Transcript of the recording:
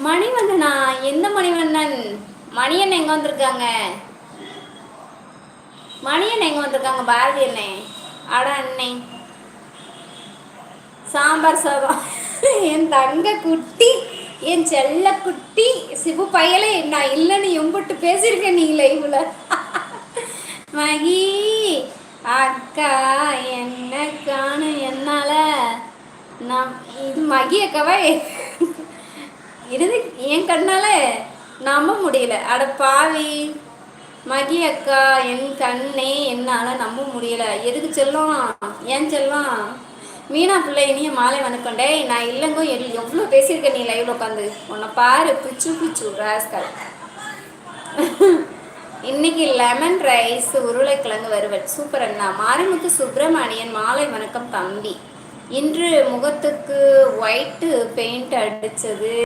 மணிவண்ணனா? எந்த மணிவண்ணன்? மணியன் எங்க வந்திருக்காங்க? மணியன் எங்க வந்திருக்காங்க? பாரதி அண்ணே. அட அண்ணே, சாம்பார் சாதம். என் தங்க குட்டி, என் செல்ல குட்டி சிபு பயலே, நான் இல்லைன்னு எம்பிட்டு பேசியிருக்கேன் நீ லைவ்ல. மகி அக்கா என்ன காணும் என்னால. நான் இது மகி அக்காவா இருந்து என் கண்ணால நம்ப முடியல. அட பாவி மகி அக்கா, என் கண்ணே என்னால நம்ப முடியல. எதுக்கு செல்லம்? ஏன் செல்லம்? மீனா பிள்ளை இனிய மாலை வணக்கண்டே. நான் இல்லைங்கோ எவ்வளோ பேசியிருக்கேன் நீ லைவ்ல உட்காந்து. உன்னை பாரு பிச்சு பிச்சு ராஸ்கல். இன்னைக்கு லெமன் ரைஸ் உருளைக்கிழங்கு வறுவல் சூப்பர் அண்ணா. மாரிமுத்து சுப்பிரமணியன் மாலை வணக்கம் தம்பி. இன்று முகத்துக்கு ஒயிட் பெயிண்ட் அடிச்சது